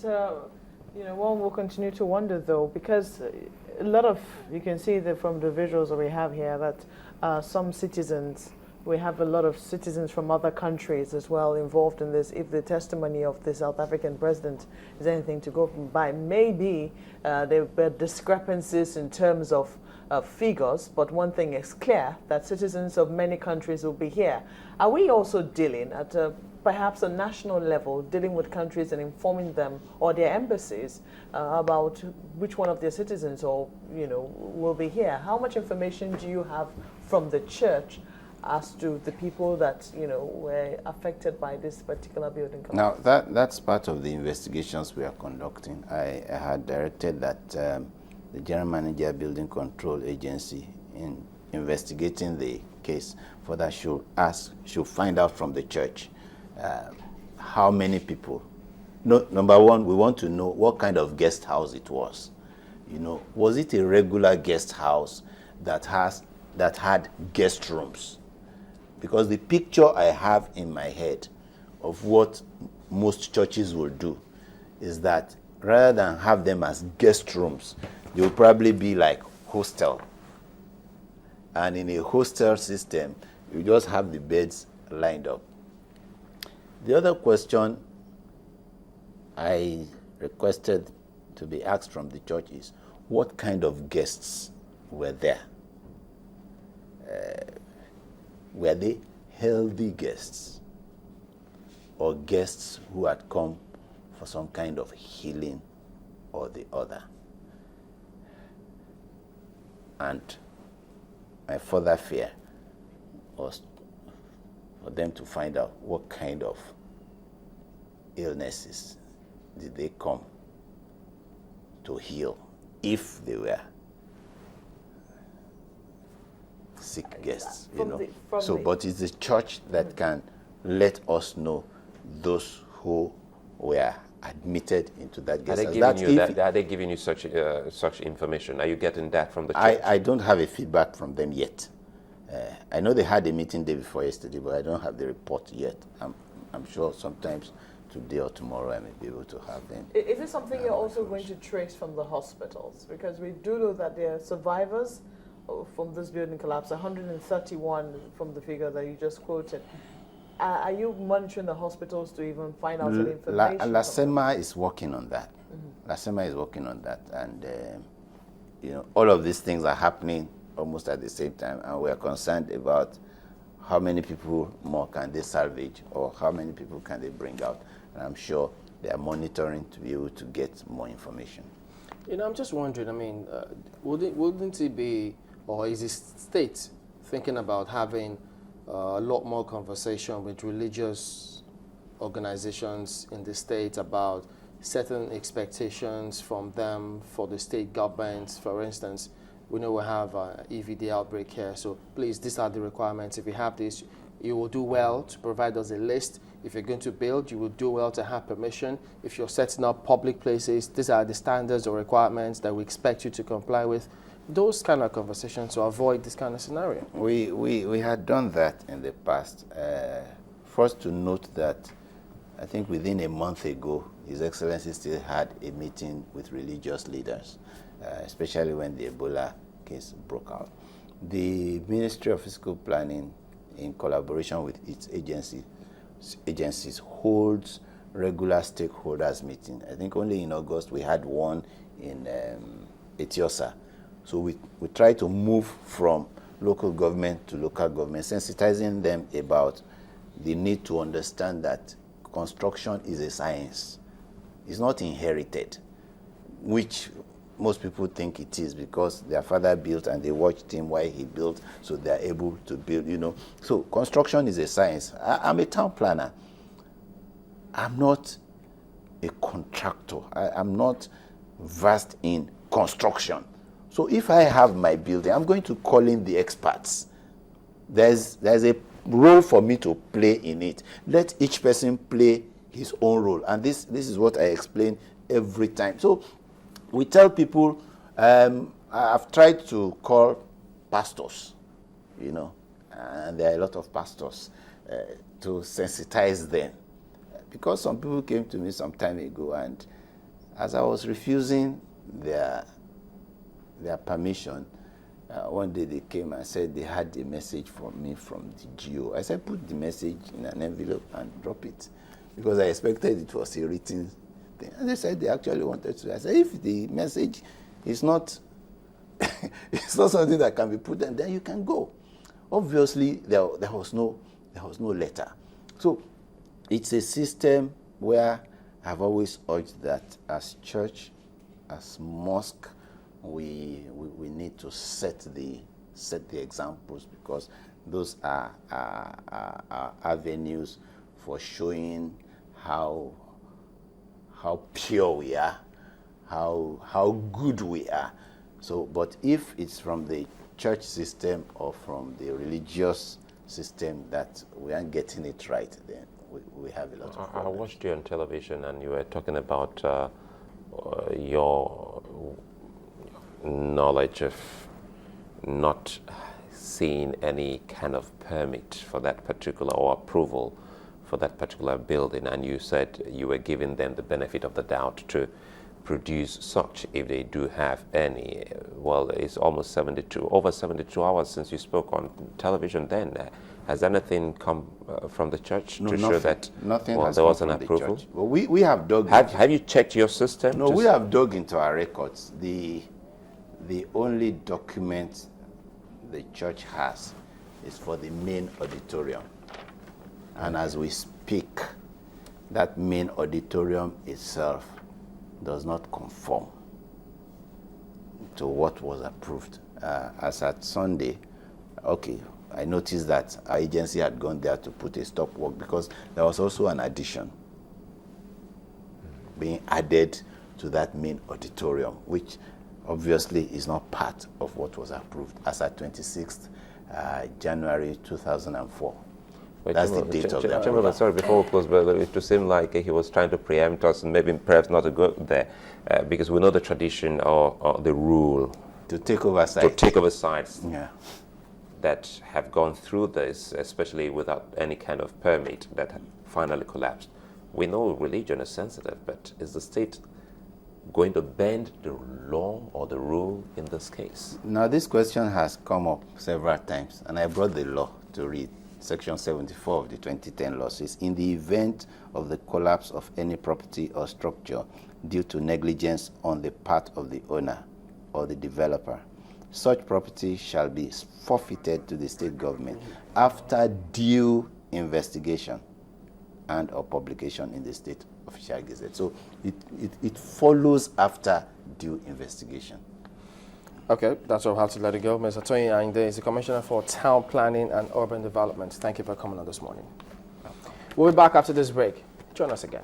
one will continue to wonder though, because a lot of, you can see that from the visuals that we have here, that some citizens, we have a lot of citizens from other countries as well involved in this. If the testimony of the South African president is anything to go by, maybe there were discrepancies in terms of figures, but one thing is clear, that citizens of many countries will be here. Are we also dealing at perhaps a national level, dealing with countries and informing them or their embassies about which one of their citizens will be here? How much information do you have from the church as to the people that were affected by this particular building collapse? Now that's part of the investigations we are conducting. I had directed that the General Manager Building Control Agency, in investigating the case, for that should find out from the church how many people. No, number one, we want to know what kind of guest house it was. Was it a regular guest house that had guest rooms? Because the picture I have in my head of what most churches will do is that rather than have them as guest rooms, they will probably be like hostel. And in a hostel system, you just have the beds lined up. The other question I requested to be asked from the church is, what kind of guests were there? Were they healthy guests or guests who had come for some kind of healing or the other? And my further fear was for them to find out what kind of illnesses did they come to heal, if they were sick guests, but it's the church that can let us know those who were admitted into that guest house. Are they giving you such information? Are you getting that from the church? I don't have a feedback from them yet. I know they had a meeting day before yesterday, but I don't have the report yet. I'm sure sometimes today or tomorrow I may be able to have them. Is it something you're also going to trace from the hospitals? Because we do know that there are survivors from this building collapse, 131 from the figure that you just quoted. Are you monitoring the hospitals to even find out any information? LASEMA is working on that. LASEMA is working on that. And, all of these things are happening almost at the same time. And we are concerned about how many people more can they salvage or how many people can they bring out. And I'm sure they are monitoring to be able to get more information. I'm just wondering, wouldn't it be, or is the state thinking about having a lot more conversation with religious organizations in the state about certain expectations from them for the state governments? For instance, we know we have an EVD outbreak here, so please, these are the requirements. If you have this, you will do well to provide us a list. If you're going to build, you will do well to have permission. If you're setting up public places, these are the standards or requirements that we expect you to comply with. Those kind of conversations to avoid this kind of scenario. We had done that in the past. First to note that I think within a month ago, His Excellency still had a meeting with religious leaders, especially when the Ebola case broke out. The Ministry of Fiscal Planning, in collaboration with its agencies, holds regular stakeholders meeting. I think only in August we had one in Etiosa. So we try to move from local government to local government, sensitizing them about the need to understand that construction is a science. It's not inherited, which most people think it is because their father built and they watched him while he built, so they're able to build, So construction is a science. I'm a town planner. I'm not a contractor. I'm not versed in construction. So if I have my building, I'm going to call in the experts. There's a role for me to play in it. Let each person play his own role. And this is what I explain every time. So we tell people, I've tried to call pastors, and there are a lot of pastors, to sensitize them. Because some people came to me some time ago and as I was refusing their permission, one day they came and said they had a message for me from the GO. I said, put the message in an envelope and drop it, because I expected it was a written thing. And they said they actually wanted to. I said, if the message is not, it's not something that can be put in, then you can go. Obviously, there was no letter. So it's a system where I've always urged that as church, as mosque, we need to set the examples, because those are avenues for showing how pure we are, how good we are. So, but if it's from the church system or from the religious system that we aren't getting it right, then we have a lot of problems. I watched you on television, and you were talking about your knowledge of not seeing any kind of permit for that particular, or approval for that particular building, and you said you were giving them the benefit of the doubt to produce such, if they do have any. Well, it's almost over 72 hours since you spoke on television then. Has anything come from the church to show that nothing has there come was an from approval? The church. Well, we have dug. Have you checked your system? No, we have dug into our records. The only document the church has is for the main auditorium. And as we speak, that main auditorium itself does not conform to what was approved. As at Sunday, okay, I noticed that our agency had gone there to put a stop work, because there was also an addition being added to that main auditorium, which obviously is not part of what was approved as at 26th January 2004. Wait, That's the date of the approval. Sorry, before we close, but it seemed like he was trying to preempt us, and maybe perhaps not to go there, because we know the tradition or the rule to take over sites. Yeah. That have gone through this, especially without any kind of permit, that finally collapsed. We know religion is sensitive, but is the state going to bend the law or the rule in this case? Now, this question has come up several times, and I brought the law to read. Section 74 of the 2010 law says, in the event of the collapse of any property or structure due to negligence on the part of the owner or the developer, such property shall be forfeited to the state government after due investigation and or publication in the state official gazette. So it follows after due investigation. Okay, that's all. I have to let it go. Mr. Toyin Ayinde is the Commissioner for Town Planning and Urban Development. Thank you for coming on this morning. We'll be back after this break. Join us again.